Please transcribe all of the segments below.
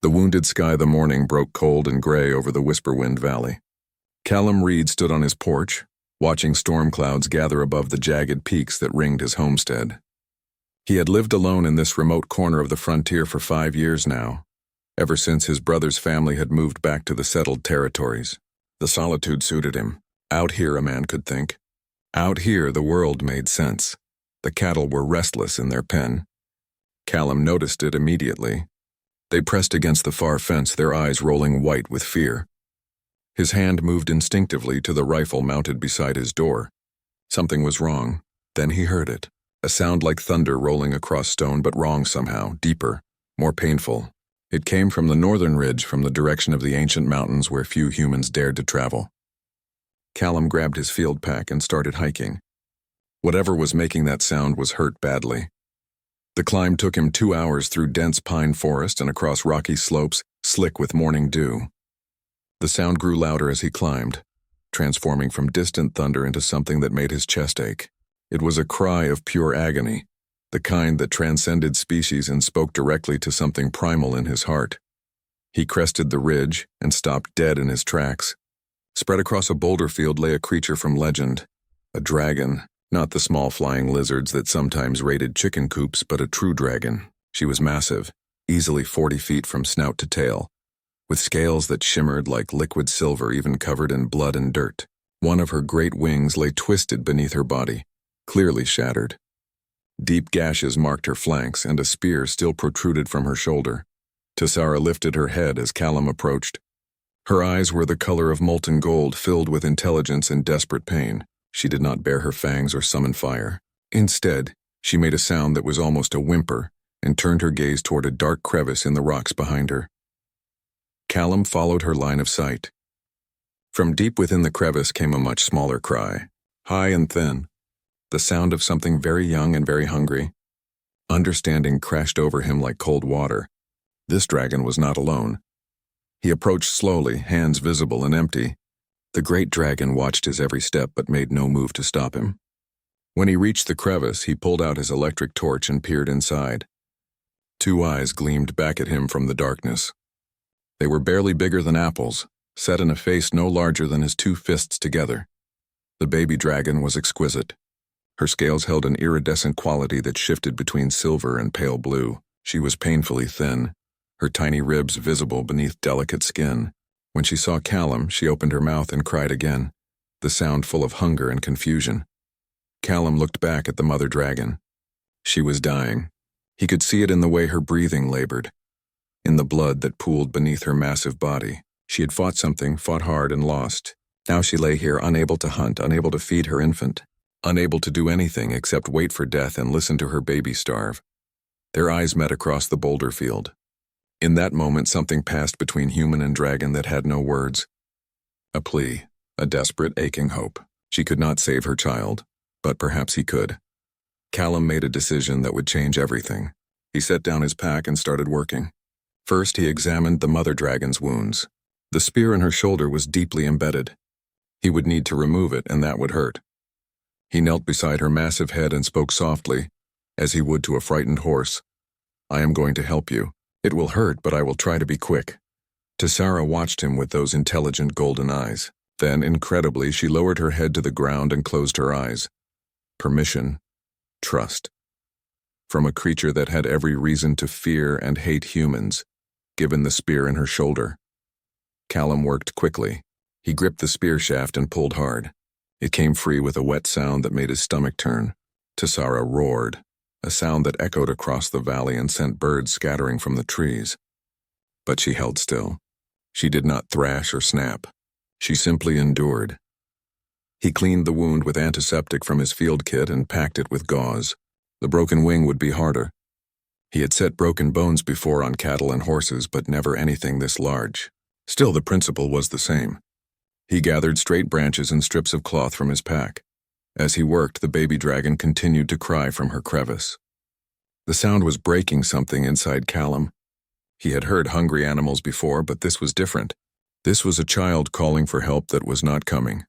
The wounded sky the morning broke cold and gray over the Whisperwind Valley. Callum Reed stood on his porch, watching storm clouds gather above the jagged peaks that ringed his homestead. He had lived alone in this remote corner of the frontier for 5 years now, ever since his brother's family had moved back to the settled territories. The solitude suited him. Out here, a man could think. Out here, the world made sense. The cattle were restless in their pen. Callum noticed it immediately. They pressed against the far fence, their eyes rolling white with fear. His hand moved instinctively to the rifle mounted beside his door. Something was wrong. Then he heard it. A sound like thunder rolling across stone, but wrong somehow, deeper, more painful. It came from the northern ridge, from the direction of the ancient mountains where few humans dared to travel. Callum grabbed his field pack and started hiking. Whatever was making that sound was hurt badly. The climb took him 2 hours through dense pine forest and across rocky slopes, slick with morning dew. The sound grew louder as he climbed, transforming from distant thunder into something that made his chest ache. It was a cry of pure agony, the kind that transcended species and spoke directly to something primal in his heart. He crested the ridge and stopped dead in his tracks. Spread across a boulder field lay a creature from legend, a dragon, not the small flying lizards that sometimes raided chicken coops, but a true dragon. She was massive, easily 40 feet from snout to tail, with scales that shimmered like liquid silver, even covered in blood and dirt. One of her great wings lay twisted beneath her body, clearly shattered. Deep gashes marked her flanks, and a spear still protruded from her shoulder. Tessara lifted her head as Callum approached. Her eyes were the color of molten gold, filled with intelligence and desperate pain. She did not bare her fangs or summon fire. Instead, she made a sound that was almost a whimper and turned her gaze toward a dark crevice in the rocks behind her. Callum followed her line of sight. From deep within the crevice came a much smaller cry, high and thin, the sound of something very young and very hungry. Understanding crashed over him like cold water. This dragon was not alone. He approached slowly, hands visible and empty. The great dragon watched his every step but made no move to stop him. When he reached the crevice, he pulled out his electric torch and peered inside. 2 eyes gleamed back at him from the darkness. They were barely bigger than apples, set in a face no larger than his 2 fists together. The baby dragon was exquisite. Her scales held an iridescent quality that shifted between silver and pale blue. She was painfully thin, her tiny ribs visible beneath delicate skin. When she saw Callum, she opened her mouth and cried again, the sound full of hunger and confusion. Callum looked back at the mother dragon. She was dying. He could see it in the way her breathing labored, in the blood that pooled beneath her massive body. She had fought something, fought hard and lost. Now she lay here, unable to hunt, unable to feed her infant, unable to do anything except wait for death and listen to her baby starve. Their eyes met across the boulder field. In that moment, something passed between human and dragon that had no words. A plea, a desperate, aching hope. She could not save her child, but perhaps he could. Callum made a decision that would change everything. He set down his pack and started working. First, he examined the mother dragon's wounds. The spear in her shoulder was deeply embedded. He would need to remove it, and that would hurt. He knelt beside her massive head and spoke softly, as he would to a frightened horse. "I am going to help you. It will hurt, but I will try to be quick." Tessara watched him with those intelligent golden eyes. Then, incredibly, she lowered her head to the ground and closed her eyes. Permission, trust. From a creature that had every reason to fear and hate humans, given the spear in her shoulder. Callum worked quickly. He gripped the spear shaft and pulled hard. It came free with a wet sound that made his stomach turn. Tessara roared, a sound that echoed across the valley and sent birds scattering from the trees. But she held still. She did not thrash or snap. She simply endured. He cleaned the wound with antiseptic from his field kit and packed it with gauze. The broken wing would be harder. He had set broken bones before on cattle and horses, but never anything this large. Still, the principle was the same. He gathered straight branches and strips of cloth from his pack. As he worked, the baby dragon continued to cry from her crevice. The sound was breaking something inside Callum. He had heard hungry animals before, but this was different. This was a child calling for help that was not coming.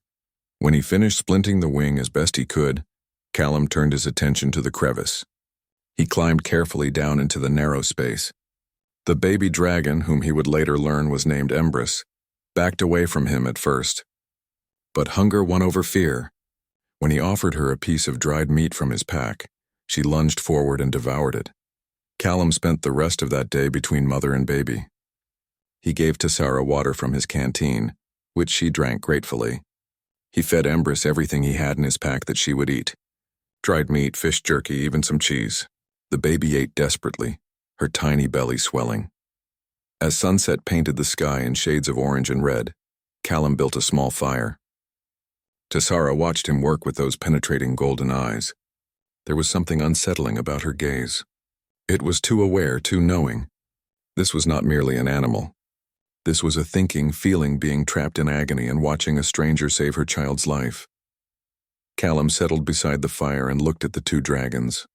When he finished splinting the wing as best he could, Callum turned his attention to the crevice. He climbed carefully down into the narrow space. The baby dragon, whom he would later learn was named Empress, backed away from him at first. But hunger won over fear. When he offered her a piece of dried meat from his pack, she lunged forward and devoured it. Callum spent the rest of that day between mother and baby. He gave Tessara water from his canteen, which she drank gratefully. He fed Empress everything he had in his pack that she would eat. Dried meat, fish jerky, even some cheese. The baby ate desperately, her tiny belly swelling. As sunset painted the sky in shades of orange and red, Callum built a small fire. Tessara watched him work with those penetrating golden eyes. There was something unsettling about her gaze. It was too aware, too knowing. This was not merely an animal. This was a thinking, feeling being trapped in agony and watching a stranger save her child's life. Callum settled beside the fire and looked at the two dragons.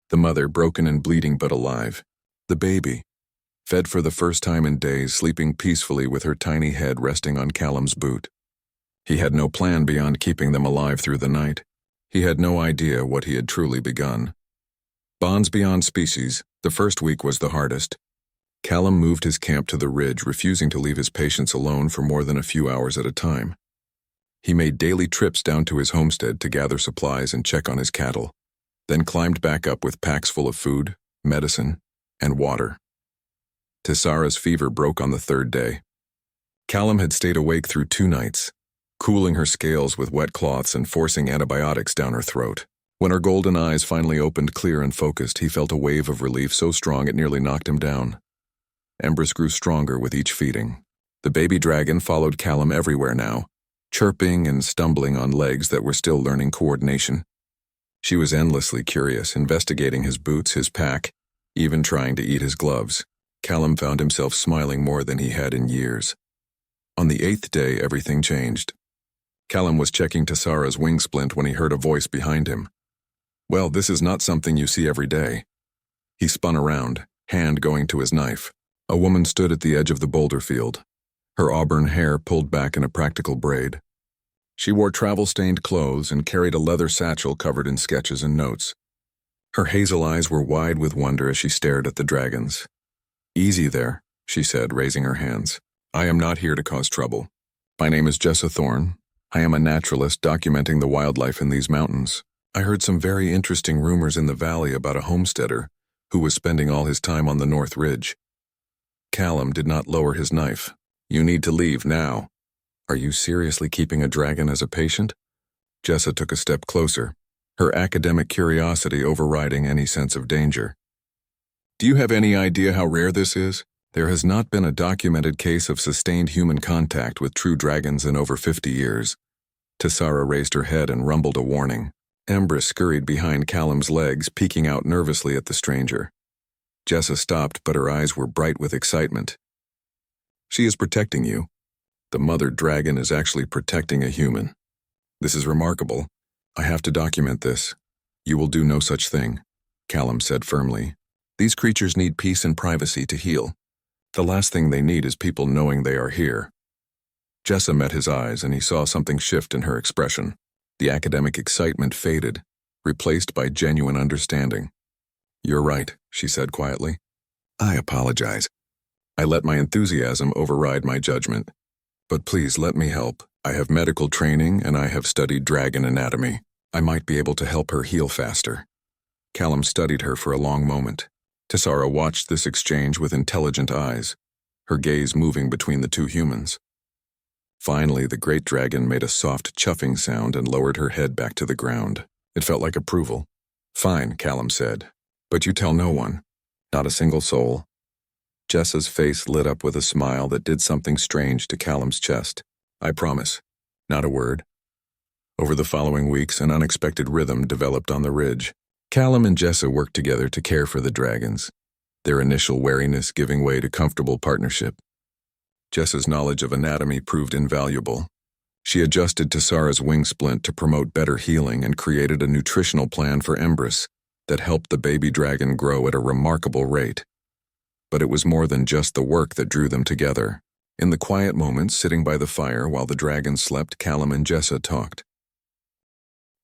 The mother, broken and bleeding but alive. The baby, fed for the first time in days, sleeping peacefully with her tiny head resting on Callum's boot. He had no plan beyond keeping them alive through the night. He had no idea what he had truly begun. Bonds beyond species, the first week was the hardest. Callum moved his camp to the ridge, refusing to leave his patients alone for more than a few hours at a time. He made daily trips down to his homestead to gather supplies and check on his cattle, then climbed back up with packs full of food, medicine, and water. Tessara's fever broke on the third day. Callum had stayed awake through 2 nights, cooling her scales with wet cloths and forcing antibiotics down her throat. When her golden eyes finally opened clear and focused, he felt a wave of relief so strong it nearly knocked him down. Empress grew stronger with each feeding. The baby dragon followed Callum everywhere now, chirping and stumbling on legs that were still learning coordination. She was endlessly curious, investigating his boots, his pack, even trying to eat his gloves. Callum found himself smiling more than he had in years. On the 8th day, everything changed. Callum was checking Tessara's wing splint when he heard a voice behind him. Well, this is not something you see every day. He spun around, hand going to his knife. A woman stood at the edge of the boulder field, her auburn hair pulled back in a practical braid. She wore travel-stained clothes and carried a leather satchel covered in sketches and notes. Her hazel eyes were wide with wonder as she stared at the dragons. "Easy there," she said, raising her hands. "I am not here to cause trouble. My name is Jessa Thorne. I am a naturalist documenting the wildlife in these mountains. I heard some very interesting rumors in the valley about a homesteader who was spending all his time on the North Ridge." Callum did not lower his knife. "You need to leave now." "Are you seriously keeping a dragon as a patient?" Jessa took a step closer, her academic curiosity overriding any sense of danger. "Do you have any idea how rare this is? There has not been a documented case of sustained human contact with true dragons in over 50 years. Tessara raised her head and rumbled a warning. Empress scurried behind Callum's legs, peeking out nervously at the stranger. Jessa stopped, but her eyes were bright with excitement. "She is protecting you. The mother dragon is actually protecting a human. This is remarkable. I have to document this. You will do no such thing," Callum said firmly. "These creatures need peace and privacy to heal. The last thing they need is people knowing they are here." Jessa met his eyes, and he saw something shift in her expression. The academic excitement faded, replaced by genuine understanding. "You're right," she said quietly. "I apologize. I let my enthusiasm override my judgment. But please let me help. I have medical training and I have studied dragon anatomy. I might be able to help her heal faster." Callum studied her for a long moment. Tessara watched this exchange with intelligent eyes, her gaze moving between the two humans. Finally, the great dragon made a soft chuffing sound and lowered her head back to the ground. It felt like approval. "Fine," Callum said. "But you tell no one. Not a single soul." Jessa's face lit up with a smile that did something strange to Callum's chest. "I promise. Not a word." Over the following weeks, an unexpected rhythm developed on the ridge. Callum and Jessa worked together to care for the dragons, their initial wariness giving way to comfortable partnership. Jessa's knowledge of anatomy proved invaluable. She adjusted Tessara's wing splint to promote better healing and created a nutritional plan for Empress that helped the baby dragon grow at a remarkable rate. But it was more than just the work that drew them together. In the quiet moments, sitting by the fire while the dragons slept, Callum and Jessa talked.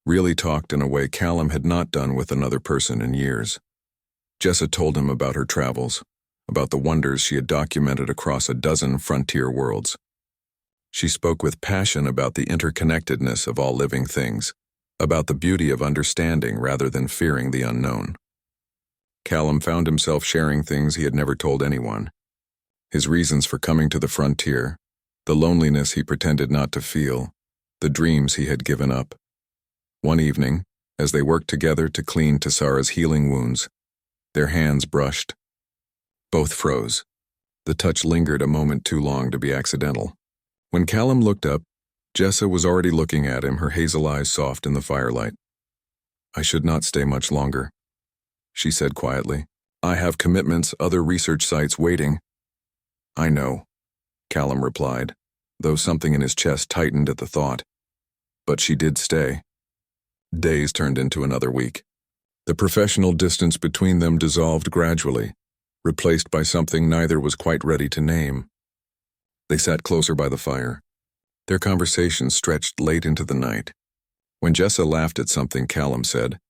Really talked in a way Callum had not done with another person in years. Jessa told him about her travels, about the wonders she had documented across a dozen frontier worlds. She spoke with passion about the interconnectedness of all living things, about the beauty of understanding rather than fearing the unknown. Callum found himself sharing things he had never told anyone. His reasons for coming to the frontier, the loneliness he pretended not to feel, the dreams he had given up. One evening, as they worked together to clean Tessara's healing wounds, their hands brushed. Both froze. The touch lingered a moment too long to be accidental. When Callum looked up, Jessa was already looking at him, her hazel eyes soft in the firelight. "I should not stay much longer," she said quietly. "I have commitments, other research sites waiting." "I know," Callum replied, though something in his chest tightened at the thought. But she did stay. Days turned into another week. The professional distance between them dissolved gradually, replaced by something neither was quite ready to name. They sat closer by the fire. Their conversation stretched late into the night. When Jessa laughed at something Callum said,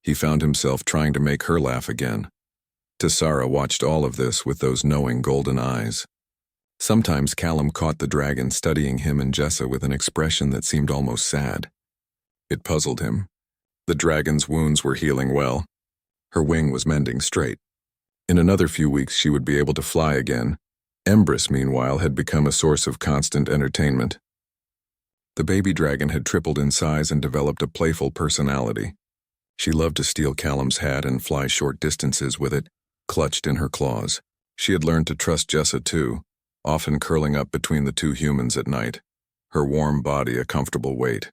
he found himself trying to make her laugh again. Tessara watched all of this with those knowing golden eyes. Sometimes Callum caught the dragon studying him and Jessa with an expression that seemed almost sad. It puzzled him. The dragon's wounds were healing well. Her wing was mending straight. In another few weeks she would be able to fly again. Empress, meanwhile, had become a source of constant entertainment. The baby dragon had tripled in size and developed a playful personality. She loved to steal Callum's hat and fly short distances with it, clutched in her claws. She had learned to trust Jessa too, often curling up between the two humans at night, her warm body a comfortable weight.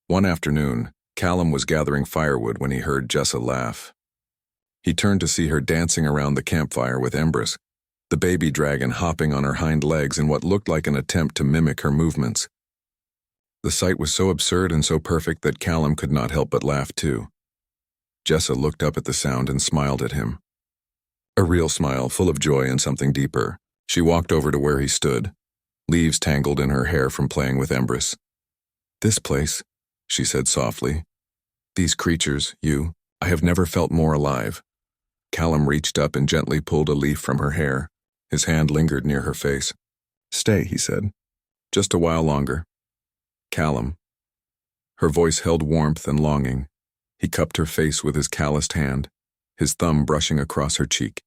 One afternoon, Callum was gathering firewood when he heard Jessa laugh. He turned to see her dancing around the campfire with Empress, the baby dragon hopping on her hind legs in what looked like an attempt to mimic her movements. The sight was so absurd and so perfect that Callum could not help but laugh too. Jessa looked up at the sound and smiled at him. A real smile, full of joy and something deeper. She walked over to where he stood, leaves tangled in her hair from playing with Empress. "This place," she said softly. "These creatures, I have never felt more alive." Callum reached up and gently pulled a leaf from her hair. His hand lingered near her face. "Stay," he said. "Just a while longer." "Callum." Her voice held warmth and longing. He cupped her face with his calloused hand, his thumb brushing across her cheek.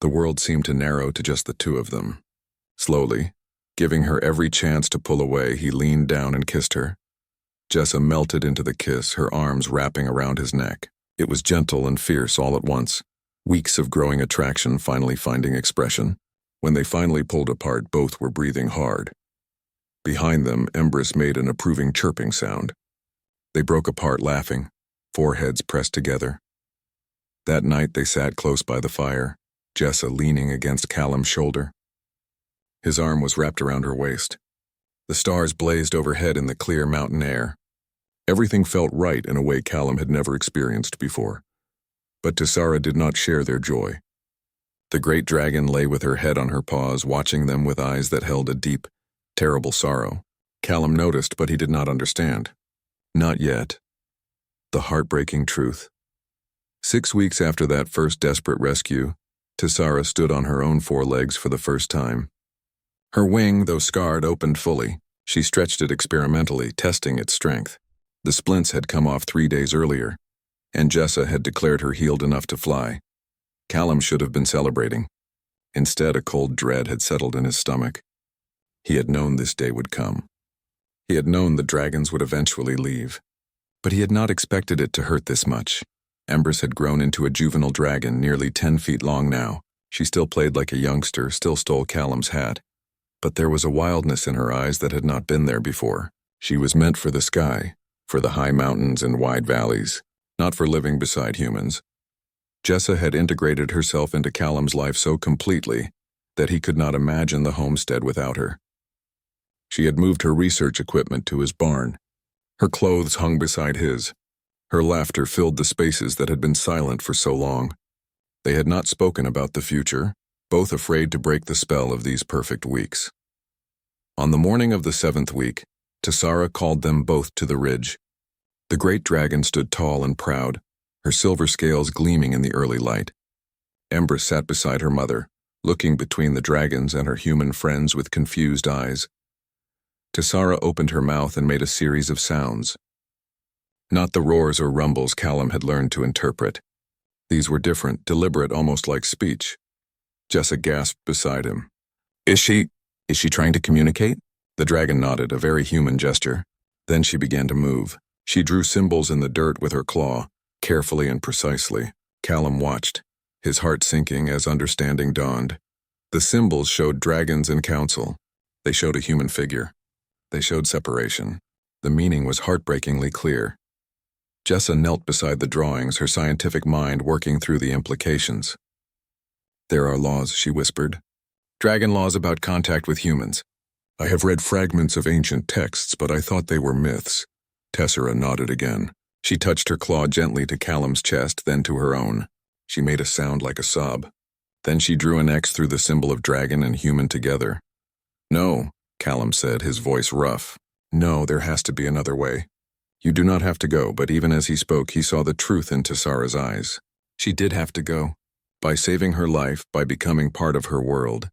The world seemed to narrow to just the two of them. Slowly, giving her every chance to pull away, he leaned down and kissed her. Jessa melted into the kiss, her arms wrapping around his neck. It was gentle and fierce all at once, weeks of growing attraction finally finding expression. When they finally pulled apart, both were breathing hard. Behind them, Empress made an approving chirping sound. They broke apart laughing, foreheads pressed together. That night they sat close by the fire, Jessa leaning against Callum's shoulder. His arm was wrapped around her waist. The stars blazed overhead in the clear mountain air. Everything felt right in a way Callum had never experienced before. But Tessara did not share their joy. The great dragon lay with her head on her paws, watching them with eyes that held a deep, terrible sorrow. Callum noticed, but he did not understand. Not yet. The heartbreaking truth. 6 weeks after that first desperate rescue, Tessara stood on her own 4 legs for the first time. Her wing, though scarred, opened fully. She stretched it experimentally, testing its strength. The splints had come off 3 days earlier, and Jessa had declared her healed enough to fly. Callum should have been celebrating. Instead, a cold dread had settled in his stomach. He had known this day would come. He had known the dragons would eventually leave. But he had not expected it to hurt this much. Empress had grown into a juvenile dragon, nearly 10 feet long now. She still played like a youngster, still stole Callum's hat. But there was a wildness in her eyes that had not been there before. She was meant for the sky, for the high mountains and wide valleys, not for living beside humans. Jessa had integrated herself into Callum's life so completely that he could not imagine the homestead without her. She had moved her research equipment to his barn. Her clothes hung beside his. Her laughter filled the spaces that had been silent for so long. They had not spoken about the future, both afraid to break the spell of these perfect weeks. On the morning of the 7th week, Tessara called them both to the ridge. The great dragon stood tall and proud, her silver scales gleaming in the early light. Ember sat beside her mother, looking between the dragons and her human friends with confused eyes. Tessara opened her mouth and made a series of sounds. Not the roars or rumbles Callum had learned to interpret. These were different, deliberate, almost like speech. Jessa gasped beside him. Is she trying to communicate? The dragon nodded, a very human gesture. Then she began to move. She drew symbols in the dirt with her claw, carefully and precisely. Callum watched, his heart sinking as understanding dawned. The symbols showed dragons and council. They showed a human figure. They showed separation. The meaning was heartbreakingly clear. Jessa knelt beside the drawings, her scientific mind working through the implications. There are laws, she whispered. Dragon laws about contact with humans. I have read fragments of ancient texts, but I thought they were myths. Tessara nodded again. She touched her claw gently to Callum's chest, then to her own. She made a sound like a sob. Then she drew an X through the symbol of dragon and human together. No, Callum said, his voice rough. No, there has to be another way. You do not have to go, but even as he spoke, he saw the truth in Tessara's eyes. She did have to go. By saving her life, by becoming part of her world.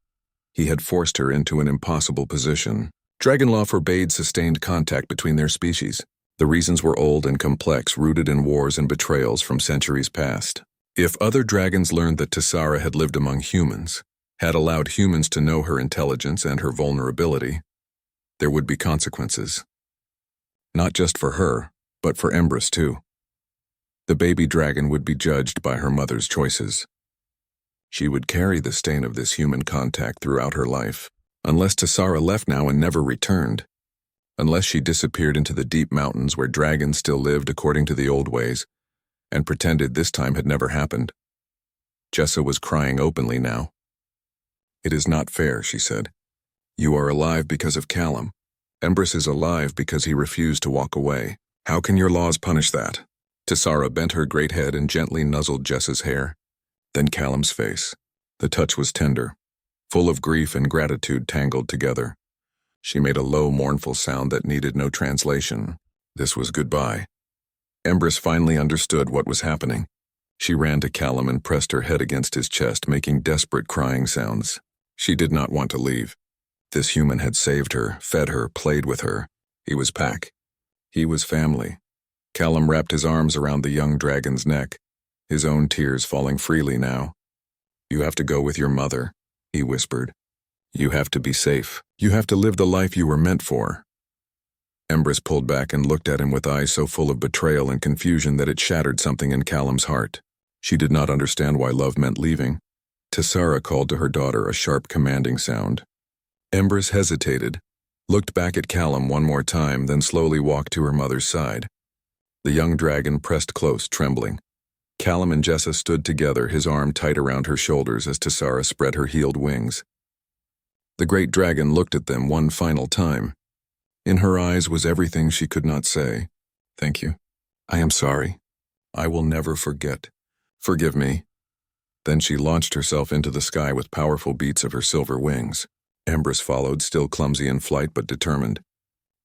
He had forced her into an impossible position. Dragon law forbade sustained contact between their species. The reasons were old and complex, rooted in wars and betrayals from centuries past. If other dragons learned that Tessara had lived among humans, had allowed humans to know her intelligence and her vulnerability, there would be consequences. Not just for her, but for Empress too. The baby dragon would be judged by her mother's choices. She would carry the stain of this human contact throughout her life, unless Tessara left now and never returned. Unless she disappeared into the deep mountains where dragons still lived according to the old ways, and pretended this time had never happened. Jessa was crying openly now. It is not fair, she said. You are alive because of Callum. Empress is alive because he refused to walk away. How can your laws punish that? Tessara bent her great head and gently nuzzled Jessa's hair. Then Callum's face. The touch was tender, full of grief and gratitude tangled together. She made a low, mournful sound that needed no translation. This was goodbye. Empress finally understood what was happening. She ran to Callum and pressed her head against his chest, making desperate crying sounds. She did not want to leave. This human had saved her, fed her, played with her. He was pack. He was family. Callum wrapped his arms around the young dragon's neck, his own tears falling freely now. You have to go with your mother, he whispered. You have to be safe. You have to live the life you were meant for. Empress pulled back and looked at him with eyes so full of betrayal and confusion that it shattered something in Callum's heart. She did not understand why love meant leaving. Tessara called to her daughter, a sharp, commanding sound. Empress hesitated, looked back at Callum one more time, then slowly walked to her mother's side. The young dragon pressed close, trembling. Callum and Jessa stood together, his arm tight around her shoulders as Tessara spread her healed wings. The great dragon looked at them one final time. In her eyes was everything she could not say. Thank you. I am sorry. I will never forget. Forgive me. Then she launched herself into the sky with powerful beats of her silver wings. Empress followed, still clumsy in flight but determined.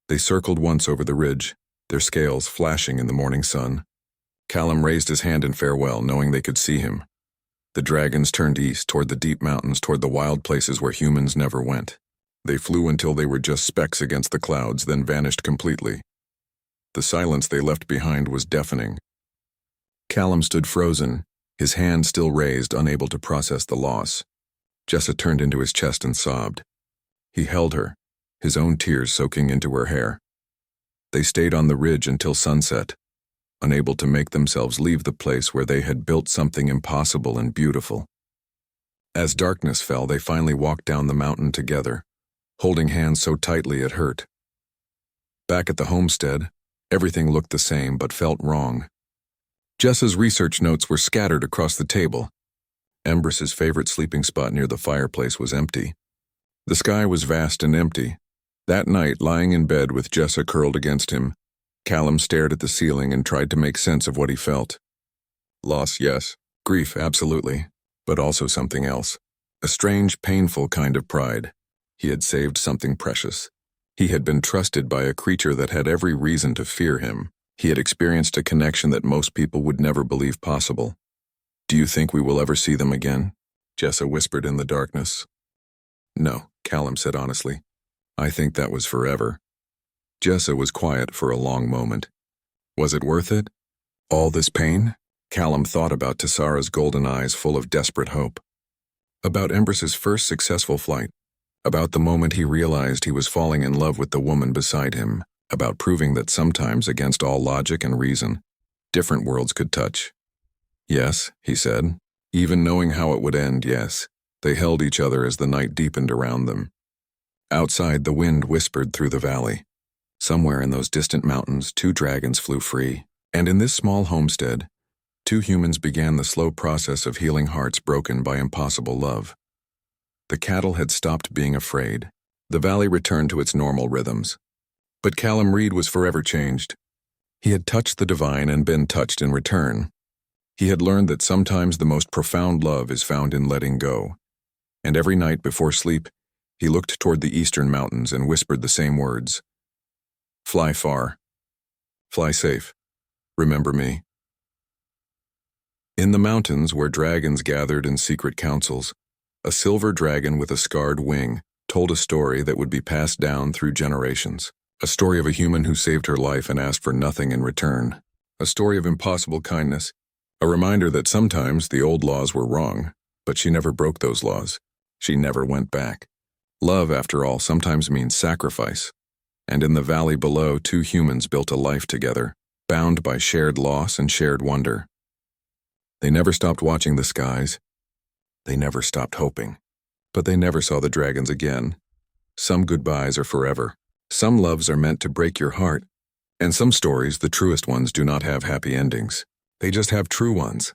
They circled once over the ridge, their scales flashing in the morning sun. Callum raised his hand in farewell, knowing they could see him. The dragons turned east, toward the deep mountains, toward the wild places where humans never went. They flew until they were just specks against the clouds, then vanished completely. The silence they left behind was deafening. Callum stood frozen, his hand still raised, unable to process the loss. Jessa turned into his chest and sobbed. He held her, his own tears soaking into her hair. They stayed on the ridge until sunset, unable to make themselves leave the place where they had built something impossible and beautiful. As darkness fell, they finally walked down the mountain together, holding hands so tightly it hurt. Back at the homestead, everything looked the same but felt wrong. Jessa's research notes were scattered across the table. Empress's favorite sleeping spot near the fireplace was empty. The sky was vast and empty. That night, lying in bed with Jessa curled against him, Callum stared at the ceiling and tried to make sense of what he felt. Loss, yes. Grief, absolutely. But also something else. A strange, painful kind of pride. He had saved something precious. He had been trusted by a creature that had every reason to fear him. He had experienced a connection that most people would never believe possible. Do you think we will ever see them again? Jessa whispered in the darkness. No, Callum said honestly. I think that was forever. Jessa was quiet for a long moment. Was it worth it? All this pain? Callum thought about Tessara's golden eyes full of desperate hope. About Embers's first successful flight. About the moment he realized he was falling in love with the woman beside him. About proving that sometimes, against all logic and reason, different worlds could touch. Yes, he said. Even knowing how it would end, yes. They held each other as the night deepened around them. Outside, the wind whispered through the valley. Somewhere in those distant mountains, 2 dragons flew free. And in this small homestead, 2 humans began the slow process of healing hearts broken by impossible love. The cattle had stopped being afraid. The valley returned to its normal rhythms. But Callum Reed was forever changed. He had touched the divine and been touched in return. He had learned that sometimes the most profound love is found in letting go. And every night before sleep, he looked toward the eastern mountains and whispered the same words. Fly far. Fly safe. Remember me. In the mountains where dragons gathered in secret councils, a silver dragon with a scarred wing told a story that would be passed down through generations. A story of a human who saved her life and asked for nothing in return. A story of impossible kindness. A reminder that sometimes the old laws were wrong, but she never broke those laws. She never went back. Love, after all, sometimes means sacrifice. And in the valley below, 2 humans built a life together, bound by shared loss and shared wonder. They never stopped watching the skies. They never stopped hoping. But they never saw the dragons again. Some goodbyes are forever. Some loves are meant to break your heart. And some stories, the truest ones, do not have happy endings. They just have true ones.